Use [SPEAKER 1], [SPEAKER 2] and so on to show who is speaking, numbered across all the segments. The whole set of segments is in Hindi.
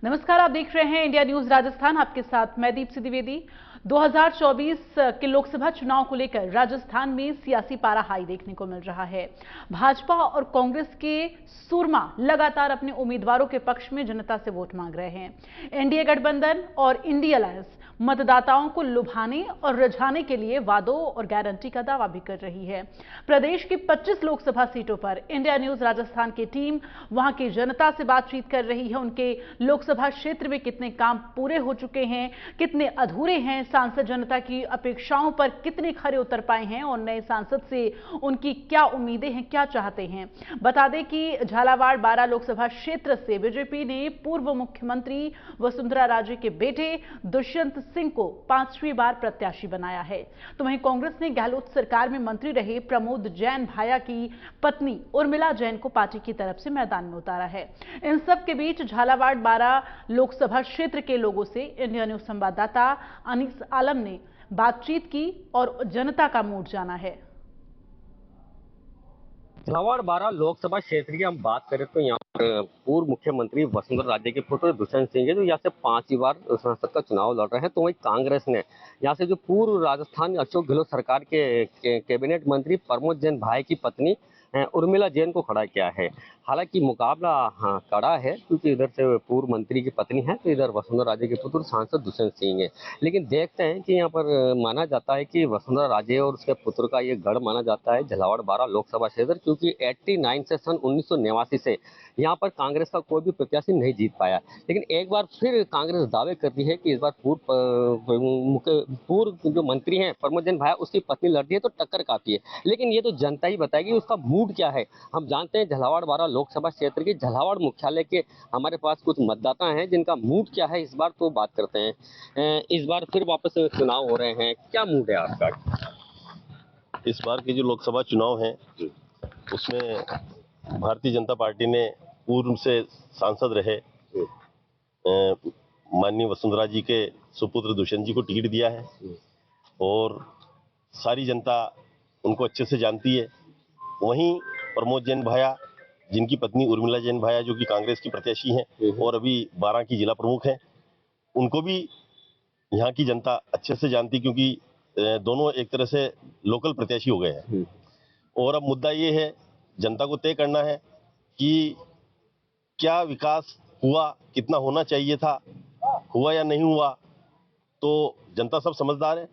[SPEAKER 1] नमस्कार, आप देख रहे हैं इंडिया न्यूज राजस्थान। आपके साथ मैं दीप्ति द्विवेदी। 2024 के लोकसभा चुनाव को लेकर राजस्थान में सियासी पारा हाई देखने को मिल रहा है। भाजपा और कांग्रेस के सूरमा लगातार अपने उम्मीदवारों के पक्ष में जनता से वोट मांग रहे हैं। एनडीए गठबंधन और इंडी अलायंस मतदाताओं को लुभाने और रिझाने के लिए वादों और गारंटी का दावा भी कर रही है। प्रदेश की 25 लोकसभा सीटों पर इंडिया न्यूज राजस्थान की टीम वहां की जनता से बातचीत कर रही है। उनके लोकसभा क्षेत्र में कितने काम पूरे हो चुके हैं, कितने अधूरे हैं, सांसद जनता की अपेक्षाओं पर कितने खरे उतर पाए हैं और नए सांसद से उनकी क्या उम्मीदें हैं, क्या चाहते हैं। बता दें कि झालावाड़ बारां लोकसभा क्षेत्र से बीजेपी ने पूर्व मुख्यमंत्री वसुंधरा राजे के बेटे दुष्यंत सिंह को 5वीं बार प्रत्याशी बनाया है। तो वहीं कांग्रेस ने गहलोत सरकार में मंत्री रहे प्रमोद जैन भाया की पत्नी उर्मिला जैन को पार्टी की तरफ से मैदान में उतारा है। इन सब के बीच झालावाड़ बारां लोकसभा क्षेत्र के लोगों से इंडिया न्यूज संवाददाता अनीस आलम ने बातचीत की और जनता का मूड जाना है।
[SPEAKER 2] झालावाड़ बारां लोकसभा क्षेत्र की हम बात करें तो यहाँ पर पूर्व मुख्यमंत्री वसुंधरा राजे के पुत्र दुष्यंत सिंह है जो यहाँ से 5वीं बार संसद का चुनाव लड़ रहे हैं। तो वही कांग्रेस ने यहाँ से जो पूर्व राजस्थान अशोक गहलोत सरकार के कैबिनेट मंत्री प्रमोद जैन भाई की पत्नी उर्मिला जैन को खड़ा किया है। हालांकि मुकाबला कड़ा है क्योंकि इधर से पूर्व मंत्री की पत्नी है तो इधर वसुंधरा राजे के पुत्र सांसद दुष्यंत सिंह है। लेकिन देखते हैं कि यहाँ पर माना जाता है कि वसुंधरा राजे और उसके पुत्र का ये गढ़ माना जाता है झालावाड़ बारां लोकसभा क्षेत्र, क्योंकि 89 से सन 1989 से यहाँ पर कांग्रेस का कोई भी प्रत्याशी नहीं जीत पाया। लेकिन एक बार फिर कांग्रेस दावे करती है कि इस बार पूर्व जो मंत्री हैं प्रमोद जैन भाई उसकी पत्नी लड़ती है तो टक्कर काफी है। लेकिन ये तो जनता ही बताएगी उसका मूड क्या है। हम जानते हैं झालावाड़ बारां लोकसभा क्षेत्र के झालावाड़ मुख्यालय के हमारे पास कुछ मतदाता हैं जिनका मूड क्या है इस बार तो बात करते हैं। इस बार फिर वापस चुनाव हो रहे हैं, क्या मूड है आपका?
[SPEAKER 3] इस बार के जो लोकसभा चुनाव हैं उसमें भारतीय जनता पार्टी ने पूर्व से सांसद रहे माननीय वसुंधरा जी के सुपुत्र दुष्यंत जी को टिकट दिया है और सारी जनता उनको अच्छे से जानती है। वहीं प्रमोद जैन भाया जिनकी पत्नी उर्मिला जैन भाया जो कि कांग्रेस की प्रत्याशी हैं और अभी बारां की जिला प्रमुख हैं, उनको भी यहाँ की जनता अच्छे से जानती क्योंकि दोनों एक तरह से लोकल प्रत्याशी हो गए हैं। और अब मुद्दा ये है, जनता को तय करना है कि क्या विकास हुआ, कितना होना चाहिए था, हुआ या नहीं हुआ। तो जनता सब समझदार है।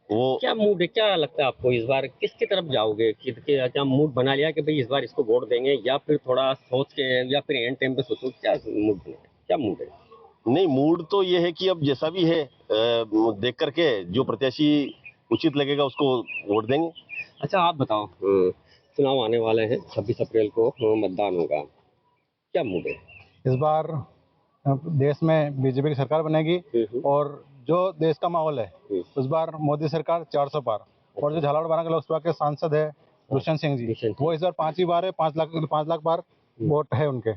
[SPEAKER 3] वो
[SPEAKER 2] क्या मूड है, क्या लगता है आपको इस बार किसकी तरफ जाओगे? क्या मूड बना लिया कि भाई इस बार इसको वोट देंगे या फिर थोड़ा सोच के या फिर एंड टाइम पे सोचो? क्या मूड है, क्या मूड है?
[SPEAKER 3] नहीं, मूड तो ये है कि अब जैसा भी है देख करके जो प्रत्याशी उचित लगेगा उसको वोट देंगे।
[SPEAKER 2] अच्छा आप बताओ, चुनाव आने वाले हैं, 26 अप्रैल को मतदान होगा, क्या मूड है
[SPEAKER 4] इस बार? देश में बीजेपी की सरकार बनेगी और जो देश का माहौल है उस बार मोदी सरकार 400 पार। और जो झालावाड़ बारां के लोकसभा के सांसद है दुष्यंत सिंह जी, वो इस बार 5वीं बार है, 5 लाख पार वोट है उनके।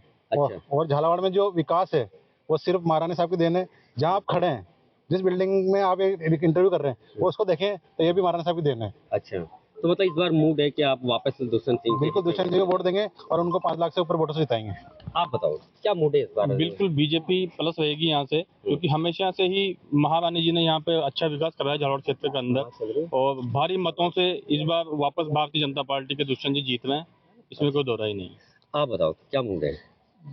[SPEAKER 4] और झालावाड़ में जो विकास है वो सिर्फ महारानी साहब की देन है। जहाँ आप खड़े हैं, जिस बिल्डिंग में आप एक इंटरव्यू कर रहे हैं वो उसको देखें तो ये भी महारानी साहब की देन है।
[SPEAKER 2] अच्छा, तो मतलब इस बार मूड है कि आप वापस दुष्यंत सिंह?
[SPEAKER 4] बिल्कुल दुष्यंत सिंह को वोट देंगे और उनको 5 लाख से ऊपर वोटों से जिताएंगे।
[SPEAKER 2] आप बताओ क्या मूड है इस बार?
[SPEAKER 5] बिल्कुल बीजेपी प्लस रहेगी यहाँ से, क्योंकि हमेशा से ही महारानी जी ने यहाँ पे अच्छा विकास कराया झालावाड़ क्षेत्र के अंदर और भारी मतों से इस बार वापस भारतीय जनता पार्टी के दुष्यंत जी जीत रहे हैं, इसमें कोई दो राय नहीं।
[SPEAKER 2] आप बताओ क्या मूड है?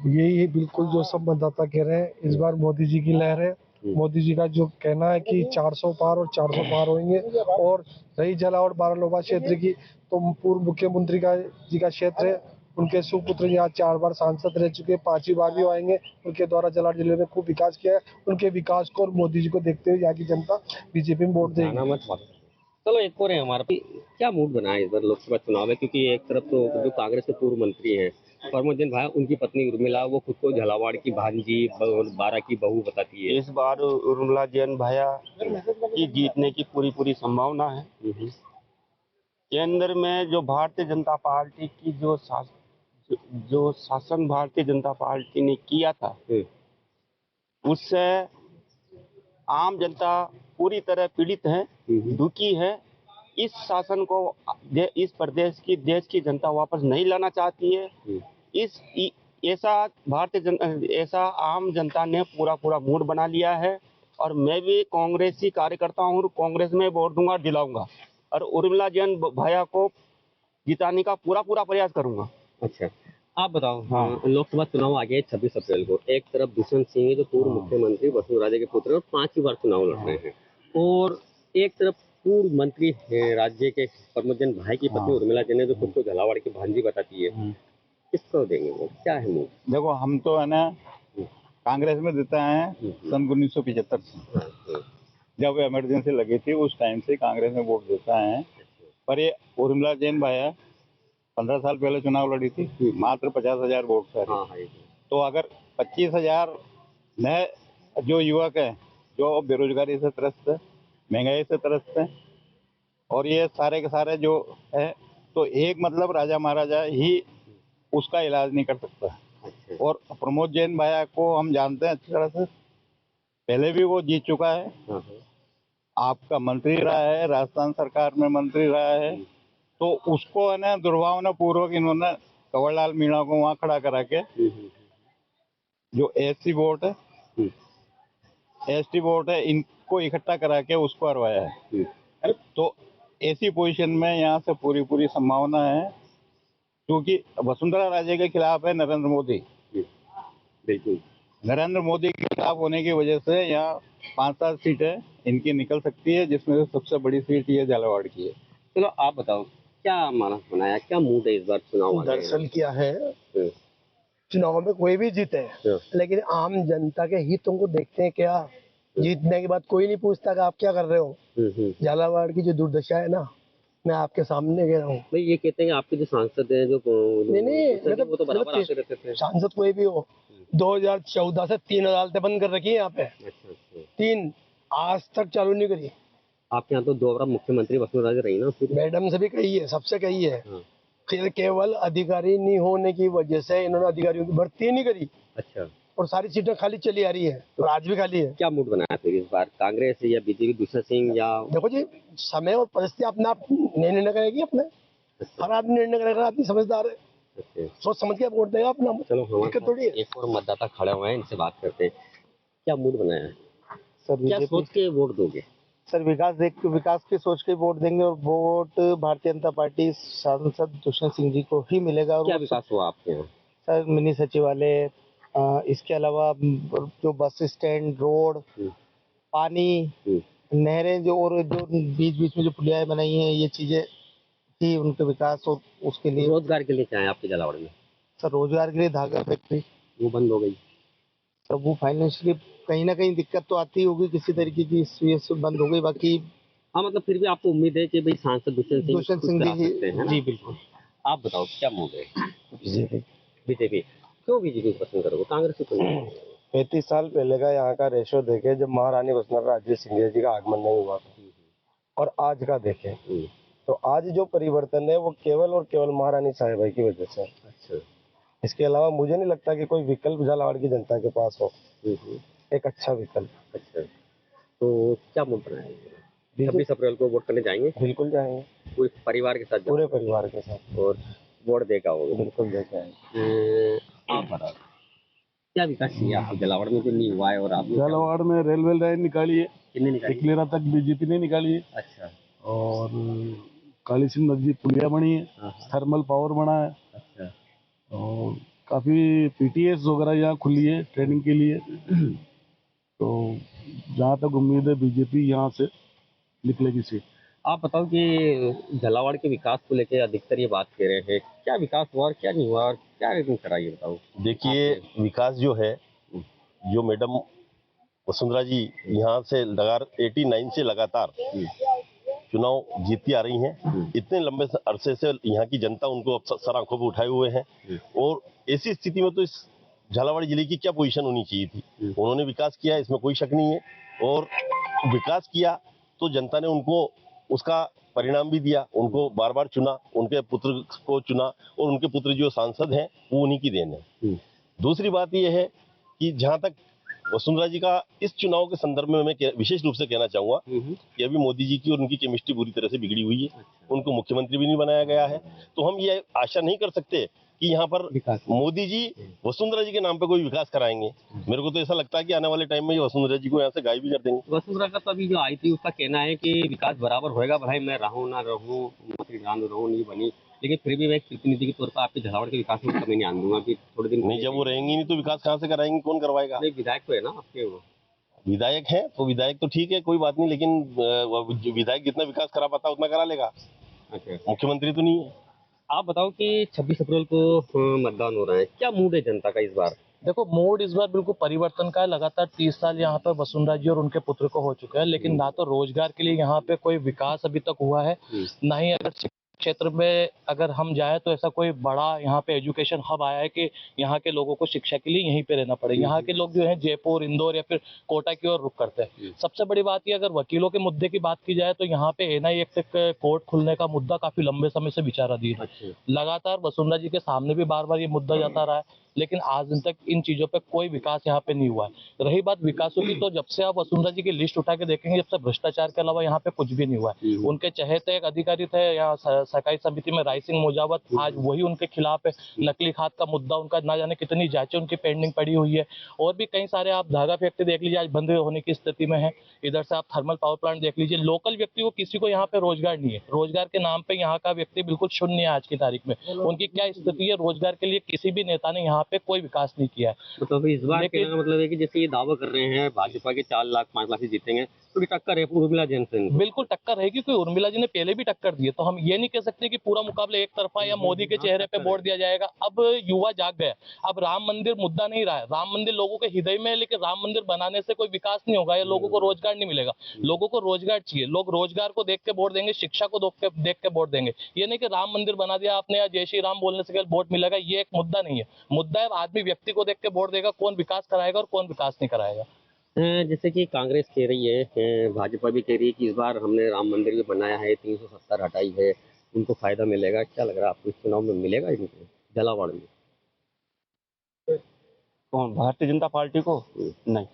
[SPEAKER 6] यही बिल्कुल जो सब मतदाता कह रहे हैं, इस बार मोदी जी की लहर है। मोदी जी का जो कहना है कि 400 पार और 400 पार होंगे। और रही झालावाड़ बारां लोकसभा क्षेत्र की, तो पूर्व मुख्यमंत्री जी का क्षेत्र है, उनके सुपुत्र यहाँ 4 बार सांसद रह चुके, 5वीं बार भी आएंगे। उनके द्वारा झालावाड़ जिले में खूब विकास किया है। उनके विकास को और मोदी जी को देखते हुए यहाँ की जनता बीजेपी में वोट देगी।
[SPEAKER 2] चलो एक और है हमारा, क्या मूड बना है इस बार लोकसभा चुनाव है? क्योंकि एक तरफ तो जो कांग्रेस के पूर्व मंत्री हैं प्रमोद जैन भाई, उनकी पत्नी उर्मिला, वो खुद को झालावाड़ की भांजी बारां की बहू बताती है।
[SPEAKER 7] इस बार उर्मिला जैन भाया की जीतने की पूरी संभावना है। केंद्र में जो भारतीय जनता पार्टी की जो शासन भारतीय जनता पार्टी ने किया था उससे आम जनता पूरी तरह पीड़ित है, दुखी है। इस शासन को इस प्रदेश की देश की जनता वापस नहीं लाना चाहती है। ऐसा आम जनता ने पूरा मूड बना लिया है। और मैं भी कांग्रेसी कार्यकर्ता हूँ, कांग्रेस में वोट दूंगा, दिलाऊंगा और उर्मिला जैन भैया को जिताने का पूरा प्रयास करूंगा।
[SPEAKER 2] अच्छा, आप बताओ। हाँ, लोकसभा चुनाव आ गए 26 अप्रैल को। एक तरफ दुष्यंत सिंह है जो पूर्व मुख्यमंत्री वसुंधरा राजे के पुत्र हैं और 5वीं बार चुनाव लड़ रहे हैं, और एक तरफ पूर्व मंत्री है राज्य के प्रमोद जैन भाई की पत्नी उर्मिला जैन है जो खुद को झालावाड़ की भांजी बताती है। किसको देंगे वो, क्या है मूड?
[SPEAKER 8] देखो, हम तो है ना कांग्रेस में देते हैं सन 1975 से, जब इमरजेंसी लगी थी उस टाइम से कांग्रेस में वोट देता है। पर ये उर्मिला जैन भाई 15 साल पहले चुनाव लड़ी थी, मात्र 50,000 वोट से। तो अगर 25,000 नए जो युवक हैं जो बेरोजगारी से त्रस्त है, महंगाई से त्रस्त है, और ये सारे के सारे जो है, तो एक मतलब राजा महाराजा ही उसका इलाज नहीं कर सकता। और प्रमोद जैन भैया को हम जानते हैं अच्छी तरह से, पहले भी वो जीत चुका है, आपका मंत्री रहा है, राजस्थान सरकार में मंत्री रहा है। तो उसको है ना दुर्भावना पूर्वक इन्होंने कंवरलाल मीणा को वहां खड़ा करा के जो एससी वोट है, एसटी वोट है, इनको इकट्ठा करा के उसको हरवाया है। तो ऐसी पोजीशन में यहाँ से पूरी संभावना है, क्योंकि वसुंधरा राजे के खिलाफ है नरेंद्र मोदी।
[SPEAKER 2] बिल्कुल,
[SPEAKER 8] नरेंद्र मोदी के खिलाफ होने की वजह से यहाँ 5-7 सीटें इनकी निकल सकती है, जिसमें से सबसे बड़ी सीट ये झालावाड़ की है।
[SPEAKER 2] चलो आप बताओ, क्या मानस बनाया, क्या मूड है इस बार चुनाव?
[SPEAKER 9] दरअसल क्या है, चुनाव में कोई भी जीते, लेकिन आम जनता के हितों को देखते हैं। क्या जीतने के बाद कोई नहीं पूछता कि आप क्या कर रहे हो। झालावाड़ की जो दुर्दशा है ना, मैं आपके सामने कह रहा हूँ।
[SPEAKER 2] भाई ये कहते हैं आपके जो सांसद हैं जो
[SPEAKER 9] नहीं,
[SPEAKER 2] वो तो बराबर आते रहते थे।
[SPEAKER 9] सांसद कोई भी हो, 2014 से 3 अदालतें बंद कर रखी है यहाँ पे।
[SPEAKER 2] अच्छा।
[SPEAKER 9] 3 आज तक चालू नहीं करी।
[SPEAKER 2] आपके यहाँ तो 2 बार मुख्यमंत्री वसुंधरा राजे रही ना।
[SPEAKER 9] मैडम से भी कही है, सबसे कही है। केवल अधिकारी नहीं होने की वजह से इन्होंने अधिकारियों की भर्ती नहीं करी। अच्छा। और सारी सीटें खाली चली आ रही है, और आज भी खाली है।
[SPEAKER 2] क्या मूड बनाया फिर इस बार, कांग्रेस या बीजेपी, दुष्यंत सिंह या?
[SPEAKER 9] देखो जी, समय और परिस्थिति अपना आप निर्णय करेगी अपने। हर आदमी निर्णय करेगा, आदमी समझदार है, सोच समझ के वोट देगा अपना।
[SPEAKER 2] चलो हमारे एक और मतदाता खड़े हुए हैं, इनसे बात करते हैं। क्या मूड बनाया है
[SPEAKER 10] सर?
[SPEAKER 2] क्या सोच के वोट दोगे?
[SPEAKER 10] सर विकास की सोच के वोट देंगे, और वोट भारतीय जनता पार्टी सांसद दुष्यंत सिंह जी को ही मिलेगा। और
[SPEAKER 2] क्या विकास हुआ आपके यहाँ?
[SPEAKER 10] सर मिनी सचिवालय, इसके अलावा जो बस स्टैंड, रोड, पानी, नहरें जो, और जो बीच में जो पुलियाएं बनाई हैं, ये चीजें ही उनके विकास। और उसके लिए
[SPEAKER 2] रोजगार के लिए क्या है आपके झालावाड़ में?
[SPEAKER 10] सर रोजगार के लिए धागा फैक्ट्री
[SPEAKER 2] वो बंद हो गई।
[SPEAKER 10] सर वो फाइनेंशियली कहीं ना कहीं दिक्कत तो आती होगी, किसी तरीके की, इस वजह से बंद हो गई। बाकी
[SPEAKER 2] हाँ, मतलब फिर भी आपको उम्मीद है कि भाई सांसद दुष्यंत सिंह
[SPEAKER 10] जी बिल्कुल।
[SPEAKER 2] आप बताओ क्या मूड है?
[SPEAKER 10] बीजेपी।
[SPEAKER 2] क्यों बीजेपी को पसंद करोगे, कांग्रेस को क्यों?
[SPEAKER 10] 35 साल पहले का यहाँ का रेशो देखे, जब महारानी वसुंधरा राजे सिंधिया जी का आगमन नहीं हुआ, और आज का देखे, तो आज जो परिवर्तन है वो केवल और केवल महारानी साहिबा की वजह से। अच्छा। इसके अलावा मुझे नहीं लगता कि कोई विकल्प झालावाड़ की जनता के पास हो, एक अच्छा विकल्प।
[SPEAKER 2] अच्छा, तो क्या मूड बनाया है? 26 अप्रैल को वोट करने जाएंगे?
[SPEAKER 10] बिल्कुल जाएंगे,
[SPEAKER 2] पूरे परिवार के साथ?
[SPEAKER 10] पूरे परिवार के साथ।
[SPEAKER 2] और वोट देगा होगा?
[SPEAKER 10] बिल्कुल देके आएंगे।
[SPEAKER 2] आप बताओ क्या विकास चाहिए आपको झालावाड़ में जो नहीं हुआ है? और आप
[SPEAKER 11] झालावाड़ में रेलवे लाइन निकाली है,
[SPEAKER 2] कितने निकाली?
[SPEAKER 11] टिकलेरा तक बीजेपी ने निकाली है।
[SPEAKER 2] अच्छा।
[SPEAKER 11] और काली सिंह नदी पुलिया बनी है, थर्मल पावर बना है।
[SPEAKER 2] अच्छा।
[SPEAKER 11] और काफी पीटीएस वगैरह यहाँ खुली है ट्रेनिंग के लिए। तो जहाँ तक उम्मीद है बीजेपी यहाँ से निकलेगी सीट।
[SPEAKER 2] आप बताओ कि झालावाड़ के विकास को लेकर अधिकतर ये बात कह रहे हैं, क्या विकास हुआ और क्या नहीं हुआ और क्या करा, ये बताओ।
[SPEAKER 3] देखिए, विकास जो है, जो मैडम वसुंधरा जी यहाँ से 89 से लगातार चुनाव जीतती आ रही हैं, इतने लंबे अरसे से यहाँ की जनता उनको सर आंखों पर उठाए हुए हैं। और ऐसी स्थिति में तो इस झालावाड़ जिले की क्या पोजीशन होनी चाहिए थी। उन्होंने विकास किया, इसमें कोई शक नहीं है, और विकास किया तो जनता ने उनको उसका परिणाम भी दिया, उनको बार बार चुना, उनके पुत्र को चुना, और उनके पुत्र जो सांसद हैं वो उन्हीं की देन है। दूसरी बात यह है कि जहां तक वसुंधरा जी का इस चुनाव के संदर्भ में मैं विशेष रूप से कहना चाहूंगा कि अभी मोदी जी की और उनकी केमिस्ट्री बुरी तरह से बिगड़ी हुई है, उनको मुख्यमंत्री भी नहीं बनाया गया है। तो हम ये आशा नहीं कर सकते कि यहाँ पर मोदी जी वसुंधरा जी के नाम पे कोई विकास कराएंगे। मेरे को तो ऐसा लगता है कि आने वाले टाइम में ये वसुंधरा जी को यहाँ से गायब भी कर देंगे।
[SPEAKER 2] वसुंधरा का तो अभी जो आई थी उसका कहना है कि विकास बराबर होएगा, भाई मैं रहूं ना रहूं, मंत्री रहूं नहीं बनी, लेकिन फिर भी मैं एक प्रतिनिधि के तौर पर आपके झालावाड़ के विकास में कमी नहीं आने दूंगा कि थोड़े दिन
[SPEAKER 3] नहीं, जब वो रहेंगी नहीं तो विकास कहाँ से कराएंगे, कौन करवाएगा?
[SPEAKER 2] विधायक तो है ना आपके, वो
[SPEAKER 3] विधायक है तो विधायक तो ठीक है, कोई बात नहीं, लेकिन विधायक जितना विकास करा पाता उतना करा लेगा।
[SPEAKER 2] अच्छा,
[SPEAKER 3] मुख्यमंत्री तो नहीं है।
[SPEAKER 2] आप बताओ कि 26 अप्रैल को मतदान हो रहा है, क्या मूड है जनता का इस बार?
[SPEAKER 12] देखो, मूड इस बार बिल्कुल परिवर्तन का है। लगातार 30 साल यहाँ पर वसुंधरा जी और उनके पुत्र को हो चुका है, लेकिन ना तो रोजगार के लिए यहाँ पे कोई विकास अभी तक हुआ है, ना ही अगर क्षेत्र में अगर हम जाए तो ऐसा कोई बड़ा यहाँ पे एजुकेशन हब आया है कि यहाँ के लोगों को शिक्षा के लिए यहीं पे रहना पड़े। यहाँ के लोग जो है जयपुर, इंदौर या फिर कोटा की ओर रुख करते हैं। सबसे बड़ी बात ये, अगर वकीलों के मुद्दे की बात की जाए तो यहाँ पे NI एक्ट कोर्ट खुलने का मुद्दा काफी लंबे समय से विचाराधीन है। लगातार वसुंधरा जी के सामने भी बार बार ये मुद्दा जाता रहा है, लेकिन आज दिन तक इन चीजों पे कोई विकास यहाँ पे नहीं हुआ है। रही बात विकासों की, तो जब से आप वसुंधरा जी की लिस्ट उठा के देखेंगे, जब से भ्रष्टाचार के अलावा यहाँ पे कुछ भी नहीं हुआ है। उनके चहेते एक अधिकारी थे यहाँ सहकारी समिति में, राय सिंह मोजावत, आज वही उनके खिलाफ है। नकली खाद का मुद्दा उनका ना जाने कितनी जांचें उनकी पेंडिंग पड़ी हुई है। और भी कई सारे, आप धागा फैक्ट्री देख लीजिए, आज बंद होने की स्थिति में है। इधर से आप थर्मल पावर प्लांट देख लीजिए। लोकल व्यक्ति को, किसी को यहाँ पे रोजगार नहीं है। रोजगार के नाम पे यहाँ का व्यक्ति बिल्कुल शून्य है आज की तारीख में। उनकी क्या स्थिति है, रोजगार के लिए किसी भी नेता ने यहाँ पे कोई विकास नहीं किया है।
[SPEAKER 2] तो इस बार मतलब है कि जैसे ये दावा कर रहे हैं भाजपा के 4 लाख 5 लाख से जीतेंगे, तो टक्कर है उर्मिला जैन से?
[SPEAKER 12] बिल्कुल टक्कर रहेगी, क्योंकि उर्मिला जी ने पहले भी टक्कर दी है। तो हम ये नहीं कह सकते कि पूरा मुकाबला एक तरफा या मोदी के चेहरे पे वोट दिया जाएगा। अब युवा जाग गया। अब राम मंदिर मुद्दा नहीं रहा है। राम मंदिर लोगों के हृदय में है, लेकिन राम मंदिर बनाने से कोई विकास नहीं होगा या लोगों को रोजगार नहीं मिलेगा। लोगों को रोजगार चाहिए, लोग रोजगार को देख के वोट देंगे, शिक्षा को देख के वोट देंगे। ये नहीं कि राम मंदिर बना दिया आपने या जय श्री राम बोलने से वोट मिलेगा, ये एक मुद्दा नहीं है। मुद्दा है आदमी व्यक्ति को देख के वोट देगा, कौन विकास कराएगा और कौन विकास नहीं कराएगा।
[SPEAKER 2] जैसे कि कांग्रेस कह रही है, भाजपा भी कह रही है कि इस बार हमने राम मंदिर भी बनाया है, 370 हटाई है, उनको फायदा मिलेगा। क्या लग रहा है आपको, इस चुनाव में मिलेगा इनको झालावाड़ में?
[SPEAKER 7] कौन, भारतीय जनता पार्टी को? नहीं,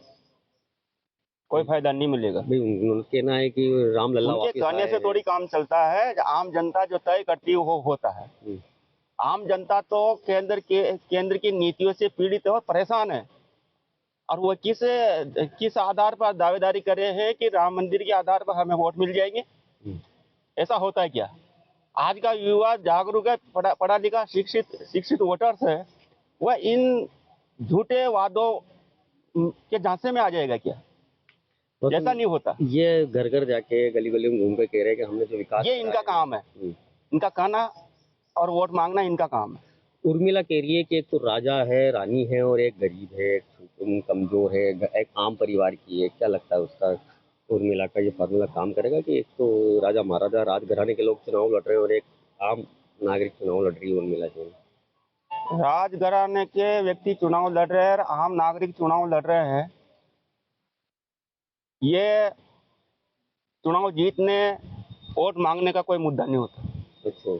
[SPEAKER 7] कोई फायदा नहीं मिलेगा।
[SPEAKER 2] उन्होंने कहना है कि राम लल्ला
[SPEAKER 7] उनके कहने से थोड़ी काम चलता है। आम जनता जो तय करती है वो होता है। आम जनता तो केंद्र की नीतियों से पीड़ित और परेशान है, और वो किस आधार पर दावेदारी कर रहे हैं कि राम मंदिर के आधार पर हमें वोट मिल जाएंगे? ऐसा होता है क्या? आज का युवा जागरूक है, पढ़ा लिखा शिक्षित वोटर्स है, वह इन झूठे वादों के झांसे में आ जाएगा क्या? ऐसा नहीं होता।
[SPEAKER 2] ये घर घर जाके गली गली में घूम के कह रहे हैं कि हमने जो विकास,
[SPEAKER 7] ये इनका काम है। इनका कहना और वोट मांगना इनका काम है।
[SPEAKER 2] उर्मिला कह रही है कि एक तो राजा है, रानी है, और एक गरीब है, एक कमजोर है, एक आम परिवार की है। क्या लगता है उसका, उर्मिला का ये फॉर्मूला काम करेगा कि एक तो राजा महाराजा राजघराने के लोग चुनाव लड़ रहे हैं और एक आम नागरिक चुनाव लड़ रही है उर्मिला जी?
[SPEAKER 7] राजघराने के व्यक्ति चुनाव लड़ रहे हैं और आम नागरिक चुनाव लड़ रहे हैं। ये चुनाव जीतने, वोट मांगने का कोई मुद्दा नहीं होता।
[SPEAKER 2] अच्छा,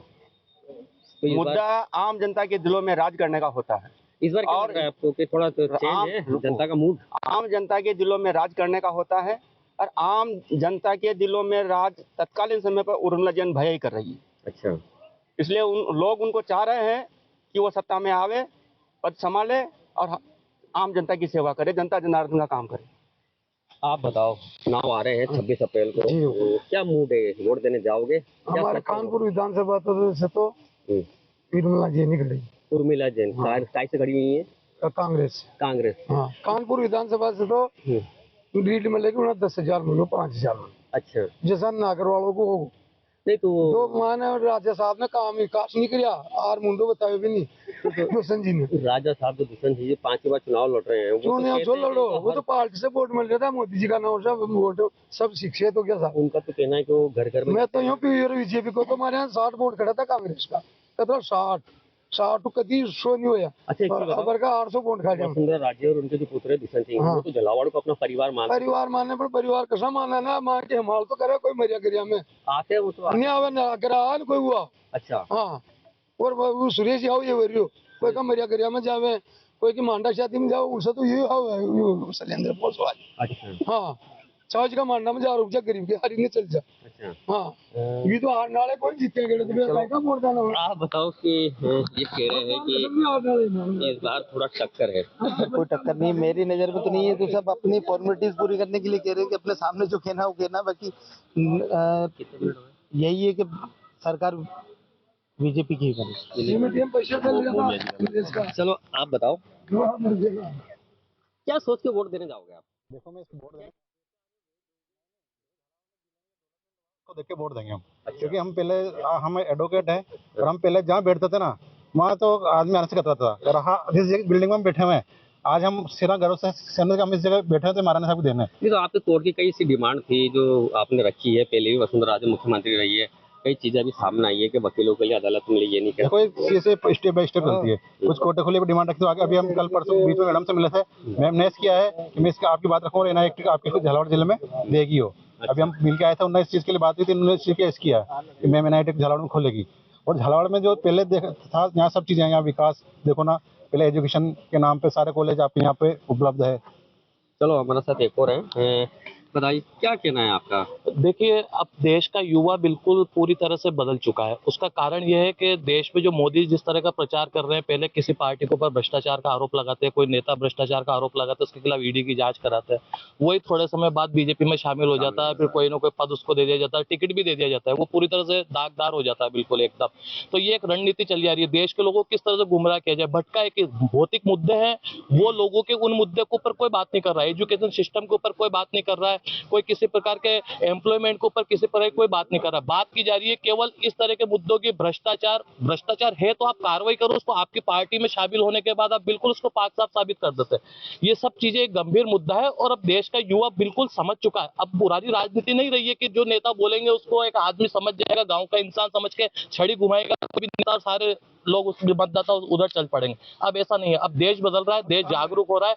[SPEAKER 7] तो मुद्दा आम जनता के दिलों में राज करने का होता है।
[SPEAKER 2] इस बार और आपको कि थोड़ा तो चेंज है जनता का मूड,
[SPEAKER 7] आम जनता के दिलों में राज करने का होता है, और आम जनता के दिलों में राज तत्कालीन समय पर उर्मिला जैन भैया ही कर रही है।
[SPEAKER 2] अच्छा,
[SPEAKER 7] इसलिए लोग उनको चाह रहे हैं कि वो सत्ता में आवे, पद संभाले और आम जनता की सेवा करे, जनता जनार्दन का काम करे।
[SPEAKER 2] आप बताओ, चुनाव आ रहे हैं 26 अप्रैल को, क्या मूड है, वोट देने जाओगे?
[SPEAKER 6] हमारे कानपुर विधानसभा से तो उर्मिला जैन ही खड़ी।
[SPEAKER 2] उर्मिला जैन काय से खड़ी हुई है?
[SPEAKER 6] कांग्रेस।
[SPEAKER 2] हाँ,
[SPEAKER 6] कानपुर विधानसभा से तो लीड मिलेगी, उन्हें 10,000 मिलो, 5,000 मिलो।
[SPEAKER 2] अच्छा,
[SPEAKER 6] जैसा नागर वालों को हो
[SPEAKER 2] नहीं तो
[SPEAKER 6] दो माने राजा साहब ने काम विकास नहीं किया, आर मुंडो बताए भी नहीं दुष्यंत जी ने।
[SPEAKER 2] राजा साहब तो दुष्यंत जी 5 बार चुनाव लड़ रहे हैं,
[SPEAKER 6] जो लड़ो, वो तो पार्टी से वोट मिल रहा था, मोदी जी का नाम सब वोट सब शिक्षित हो गया था।
[SPEAKER 2] उनका तो कहना है कि वो घर घर में,
[SPEAKER 6] मैं तो यूँ बीजेपी को तो हमारे यहाँ 60 वोट खड़ा था, कांग्रेस का मतलब 60 कभी शो नहीं हुआ।
[SPEAKER 2] अच्छा,
[SPEAKER 6] खबर का 800 वोट खा
[SPEAKER 2] वसुंधरा राजे और उनके जो पुत्र है दुष्यंत सिंह, वो तो झालावाड़ को अपना परिवार
[SPEAKER 6] मानने पर परिवार कैसा माना ना, मार के हमाल तो करे कोई मरिया गिरिया में
[SPEAKER 2] आते हैं, वो तो
[SPEAKER 6] नहीं आवे ना करा कोई हुआ।
[SPEAKER 2] अच्छा,
[SPEAKER 6] हाँ, और वो सुरेश आओ ये वरियो कोई का मरिया गिरिया में जावे, कोई की मांडा शादी में जाओ, उनसे तो ये आओ शैलेंद्र पोसवाल।
[SPEAKER 2] अच्छा,
[SPEAKER 6] हाँ, चार्ज का मानना मुझे रुक जा गरीब के हारी ने चल जा।
[SPEAKER 2] अच्छा
[SPEAKER 6] हाँ ये तो हार नाले कोई जीते गए तो वोट डालो।
[SPEAKER 2] आप बताओ कि ये कह रहे हैं कि इस बार थोड़ा टक्कर है।
[SPEAKER 13] कोई टक्कर नहीं मेरी नजर में तो नहीं है, तो सब अपनी फॉर्मेलिटीज पूरी करने के लिए कह रहे हैं कि अपने सामने जो कहना वो कहना। बाकी यही है कि सरकार बीजेपी की करे।
[SPEAKER 2] चलो आप बताओ क्या सोच के वोट देने जाओगे आप?
[SPEAKER 4] देखो मैं वोट को देख के वोट देंगे हम। क्योंकि हम पहले हम एडवोकेट है और हम पहले जहाँ बैठते थे ना वहाँ तो आदमी आने से करता था, और हाँ जिस बिल्डिंग में हम बैठे हुए हैं आज हम सिरा घरों से हम इस जगह बैठे थे महाराणा साहब को देने।
[SPEAKER 2] नहीं तो आपके कोर्ट की कई सी डिमांड थी जो आपने रखी है, पहले भी वसुंधरा राजे मुख्यमंत्री रही है, कई चीजें अभी सामने आई है कि वकीलों के लिए अदालत में ये नहीं
[SPEAKER 4] देखो ऐसे स्टेप बाय स्टेप चलती है। कुछ कोर्टे खुले डिमांड रखती है आगे। अभी हम कल परसों बीच में मैडम से मिले थे, मैम ने किया है कि मैं इसका आपकी बात रखूँ और एनआईटी आपके झालावाड़ जिले में देगी हो। अभी हम मिल के आए थे, उन्होंने इस चीज के लिए बात की थी, उन्होंने इस चीज केस किया कि मैम एनआईटी झालावाड़ में खोलेगी। और झालावाड़ में जो पहले था यहाँ सब चीजें, यहाँ विकास देखो ना, पहले एजुकेशन के नाम पे सारे कॉलेज आपके यहाँ पे उपलब्ध है।
[SPEAKER 2] चलो हमारे साथ एक और है, बताइए क्या कहना है आपका?
[SPEAKER 12] देखिए अब देश का युवा बिल्कुल पूरी तरह से बदल चुका है। उसका कारण यह है कि देश में जो मोदी जिस तरह का प्रचार कर रहे हैं, पहले किसी पार्टी के ऊपर भ्रष्टाचार का आरोप लगाते हैं, कोई नेता भ्रष्टाचार का आरोप लगाता है, उसके खिलाफ ईडी की जांच कराते हैं, वही थोड़े समय बाद बीजेपी में शामिल हो जाता है, फिर कोई ना कोई पद उसको दे दिया जाता है, टिकट भी दे दिया जाता है, वो पूरी तरह से दागदार हो जाता है बिल्कुल एकदम। तो ये एक रणनीति चली आ रही है, देश के लोगों को किस तरह से गुमराह किया जाए, भटका है कि भौतिक मुद्दे हैं वो लोगों के उन मुद्दे के ऊपर कोई बात नहीं कर रहा है, एजुकेशन सिस्टम के ऊपर कोई बात नहीं कर रहा है, कोई किसी प्रकार के एम्प्लॉयमेंट के ऊपर किसी प्रकार की कोई बात नहीं कर रहा। बात की जा रही है केवल इस तरह के मुद्दों की, भ्रष्टाचार है तो आप कार्रवाई करो उसको, आपकी पार्टी में शामिल होने के बाद आप बिल्कुल उसको पाक साफ साबित कर देते हैं। ये सब चीजें एक गंभीर मुद्दा है और अब देश का युवा बिल्कुल समझ चुका है। अब पुरानी राजनीति नहीं रही है कि जो नेता बोलेंगे उसको एक आदमी समझ जाएगा, गांव का इंसान समझ के छड़ी घुमाएगा, कोई नेता सारे लोग उस मतदाता उधर चल पड़ेंगे। अब ऐसा नहीं है, अब देश बदल रहा है, देश जागरूक हो रहा है,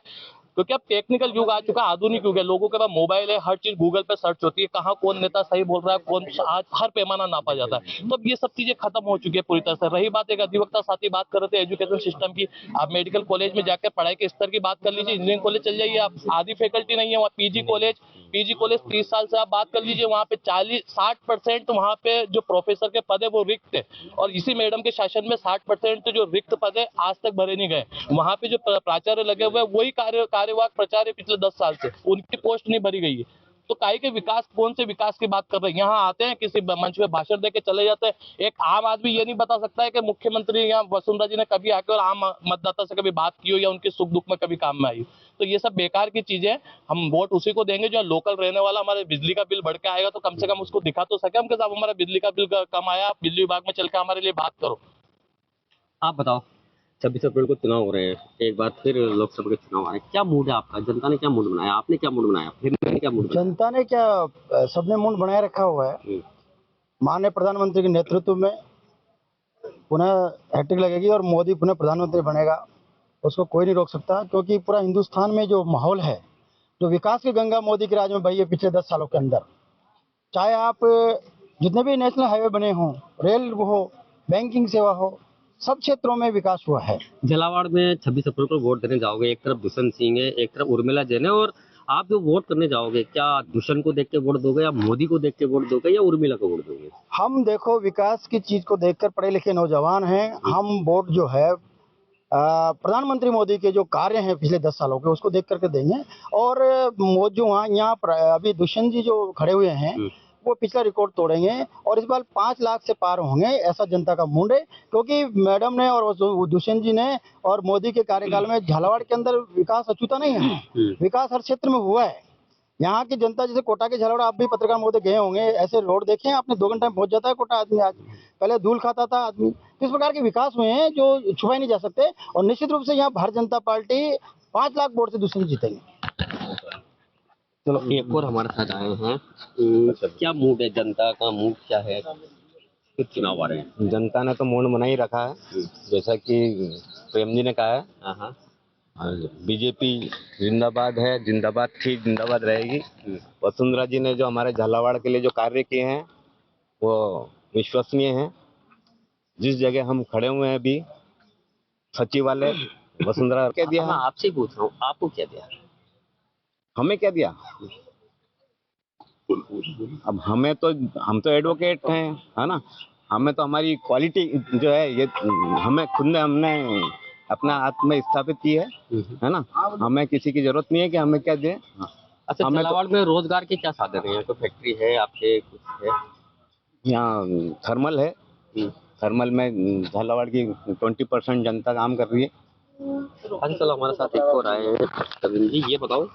[SPEAKER 12] क्योंकि अब टेक्निकल युग आ चुका है, आधुनिक युग है, लोगों के पास मोबाइल है, हर चीज गूगल पे सर्च होती है, कहाँ कौन नेता सही बोल रहा है, कौन आज हर पैमाना नापा जाता है। तो अब ये सब चीजें खत्म हो चुकी है पूरी तरह से। रही बात एक अधिवक्ता साथी बात कर रहे थे एजुकेशन सिस्टम की, आप मेडिकल कॉलेज में जाकर पढ़ाई के स्तर की बात कर लीजिए, इंजीनियरिंग कॉलेज चल जाइए आप, आधी फैकल्टी नहीं है वहाँ। पीजी कॉलेज 30 साल से आप बात कर लीजिए, वहाँ पे 40-60% वहाँ पे जो प्रोफेसर के पद है वो रिक्त है, और इसी मैडम के शासन में 60% जो रिक्त पद है आज तक भरे नहीं गए। वहाँ पे जो प्राचार्य लगे हुए हैं वही कार्यवाहक प्राचार्य पिछले 10 साल से, उनकी पोस्ट नहीं भरी गई है। तो काहे के विकास, कौन से विकास की बात कर रहे हैं? यहाँ आते हैं किसी मंच में भाषण देके चले जाते हैं। एक आम आदमी ये नहीं बता सकता है कि मुख्यमंत्री यहाँ वसुंधरा जी ने कभी आकर आम मतदाता से कभी बात की हो या उनके सुख दुख में कभी काम में आई हो। तो ये सब बेकार की चीजें हैं। हम वोट उसी को देंगे जो लोकल रहने वाला, हमारे बिजली का बिल बढ़ के आएगा तो कम से कम उसको दिखा तो सके हम कि साहब हमारा बिजली का बिल कम आया, बिजली विभाग में चल के हमारे लिए बात करो।
[SPEAKER 2] आप बताओ 26 अप्रैल को चुनाव हो रहे हैं, एक बार फिर लोकसभा के चुनाव आ रहे हैं, क्या मूड है आपका? जनता ने क्या मूड बनाया, आपने क्या मूड बनाया, फिर मैंने क्या मूड बनाया?
[SPEAKER 13] जनता ने क्या, सबने मूड बनाए रखा हुआ है। माननीय प्रधानमंत्री के नेतृत्व में पुनः हैट्रिक लगेगी और मोदी पुनः प्रधानमंत्री बनेगा, उसको कोई नहीं रोक सकता। क्योंकि पूरा हिंदुस्तान में जो माहौल है, जो विकास की गंगा मोदी के राज में बही है पिछले 10 सालों के अंदर, चाहे आप जितने भी नेशनल हाईवे बने हों, रेल हो, बैंकिंग सेवा हो, सब क्षेत्रों में विकास हुआ है।
[SPEAKER 2] झालावाड़ में 26 अप्रैल को वोट देने जाओगे, एक तरफ दुष्यंत सिंह है, एक तरफ उर्मिला जैन है, और आप जो वोट करने जाओगे क्या दुष्यंत को देख के वोट दोगे या मोदी को देख के वोट दोगे या उर्मिला को वोट दोगे?
[SPEAKER 13] हम देखो विकास की चीज को देखकर पढ़े लिखे नौजवान हैं, हम वोट जो है प्रधानमंत्री मोदी के जो कार्य हैं पिछले 10 सालों के उसको देख करके देंगे। और जो यहाँ अभी दुष्यंत जी जो खड़े हुए हैं वो पिछला रिकॉर्ड तोड़ेंगे और इस बार 5 लाख से पार होंगे, ऐसा जनता का मूड है। क्योंकि मैडम ने और दुष्यंत जी ने और मोदी के कार्यकाल में झालावाड़ के अंदर विकास अछूता नहीं है, विकास हर क्षेत्र में हुआ है। यहाँ की जनता, जैसे कोटा के झालावाड़, आप भी पत्रकार महोदय गए होंगे, ऐसे रोड देखे हैं आपने, 2 घंटे में पहुंच जाता है कोटा आदमी। आज पहले धूल खाता था आदमी। किस प्रकार के विकास हुए हैं जो छुपाए नहीं जा सकते। और निश्चित रूप से यहाँ भारतीय जनता पार्टी 5 लाख वोट से दुष्यंत जीतेंगे।
[SPEAKER 2] चलो एक और हमारे साथ आए हैं, क्या मूड है जनता का, मूड क्या है? कुछ चुनाव आ रहे हैं,
[SPEAKER 14] जनता ने तो मूड बना ही रखा है, जैसा कि प्रेम जी ने कहा है। बीजेपी जिंदाबाद है, जिंदाबाद थी, जिंदाबाद रहेगी। वसुंधरा जी ने जो हमारे झालावाड़ के लिए जो कार्य किए हैं वो विश्वसनीय हैं। जिस जगह हम खड़े हुए हैं अभी, सचिवालय वसुंधरा क्या दिया?
[SPEAKER 2] मैं आपसे पूछ रहा हूँ, आपको क्या दिया?
[SPEAKER 14] हमें क्या दिया? अब हम तो एडवोकेट हैं, है ना। हमें तो हमारी क्वालिटी जो है ये हमने अपना आत्म स्थापित की है ना। हमें किसी की जरूरत नहीं है कि हमें क्या दें।
[SPEAKER 2] अच्छा, झालावाड़ में रोजगार के क्या साधन है? यहाँ तो फैक्ट्री है आपके, कुछ है?
[SPEAKER 14] यहाँ थर्मल है। थर्मल में झालावाड़ की 20% जनता काम कर रही है।
[SPEAKER 2] अच्छा, चलो हमारे साथ एक और आए हैं जी। ये बताओ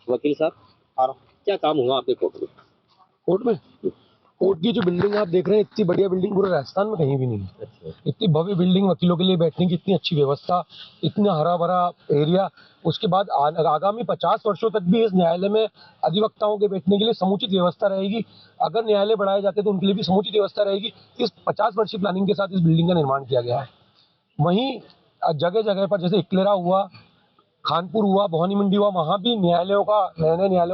[SPEAKER 2] वकील साहब, क्या काम हुआ आपके कोर्ट में?
[SPEAKER 6] कोर्ट में कोर्ट की जो बिल्डिंग आप देख रहे हैं, इतनी बढ़िया बिल्डिंग पूरे राजस्थान में कहीं भी नहीं है। इतनी भव्य बिल्डिंग, वकीलों के लिए बैठने की इतनी अच्छी व्यवस्था, इतना हरा भरा एरिया। उसके बाद आगामी 50 वर्षों तक भी इस न्यायालय में अधिवक्ताओं के बैठने के लिए समुचित व्यवस्था रहेगी। अगर न्यायालय बढ़ाए जाते तो उनके लिए भी समुचित व्यवस्था रहेगी। इस 50 वर्षीय प्लानिंग के साथ इस बिल्डिंग का निर्माण किया गया है। वहीं जगह जगह पर जैसे इकलेरा हुआ, खानपुर हुआ, भवानी मंडी हुआ, वहां भी नए न्यायालयों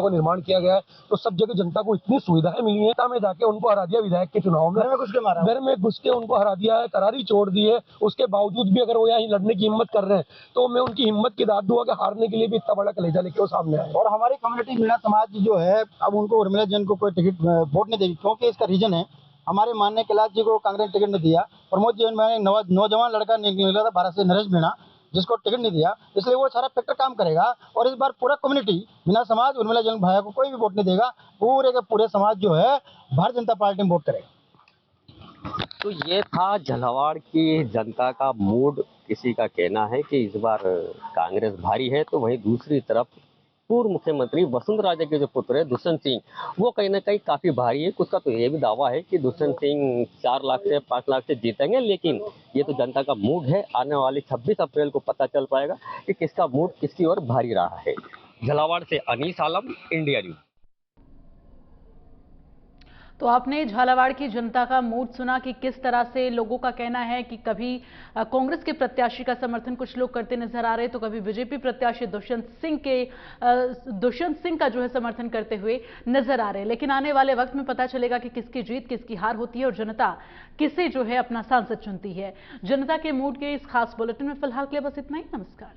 [SPEAKER 6] का निर्माण किया गया है। तो सब जगह जनता को इतनी सुविधाएं मिली है, में जाके उनको हरा दिया विधायक के चुनाव में, घर में घुस के उनको हरा दिया है, करारी छोड़ दी है। उसके बावजूद भी अगर वो यहाँ लड़ने की हिम्मत कर रहे हैं तो मैं उनकी हिम्मत की दाद दूंगा कि हारने के लिए भी इतना बड़ा कलेजा लेके वो सामने आए।
[SPEAKER 13] और हमारी कम्युनिटी मीणा समाज जो है, अब उनको उर्मिला जैन को कोई टिकट वोट नहीं देगी, क्योंकि इसका रीजन है हमारे माननीय कैलाश जी को कांग्रेस टिकट नहीं दिया। प्रमोद जी में नौजवान लड़का निकला था भारत से, नरेश मीणा, जिसको टिकट नहीं दिया, इसलिए वो सारा फैक्टर काम करेगा। और इस बार पूरा कम्युनिटी मीणा समाज उर्मिला जैन भाया को कोई भी वोट नहीं देगा। पूरे के पूरे समाज जो है भारतीय जनता पार्टी में वोट करेगा।
[SPEAKER 2] तो ये था झालावाड़ की जनता का मूड। किसी का कहना है कि इस बार कांग्रेस भारी है, तो वहीं दूसरी तरफ पूर्व मुख्यमंत्री वसुंधरा राजे के जो पुत्र है दुष्यंत सिंह, वो कहीं ना कहीं काफी भारी है। कुछ का तो ये भी दावा है कि दुष्यंत सिंह 4 लाख से 5 लाख से जीतेंगे, लेकिन ये तो जनता का मूड है। आने वाली 26 अप्रैल को पता चल पाएगा कि किसका मूड किसकी ओर भारी रहा है। झालावाड़ से अनीस आलम, इंडिया न्यूज।
[SPEAKER 1] तो आपने झालावाड़ की जनता का मूड सुना कि किस तरह से लोगों का कहना है कि कभी कांग्रेस के प्रत्याशी का समर्थन कुछ लोग करते नजर आ रहे, तो कभी बीजेपी प्रत्याशी दुष्यंत सिंह का जो है समर्थन करते हुए नजर आ रहे। लेकिन आने वाले वक्त में पता चलेगा कि किसकी जीत किसकी हार होती है और जनता किसे जो है अपना सांसद चुनती है। जनता के मूड के इस खास बुलेटिन में फिलहाल के लिए बस इतना ही। नमस्कार।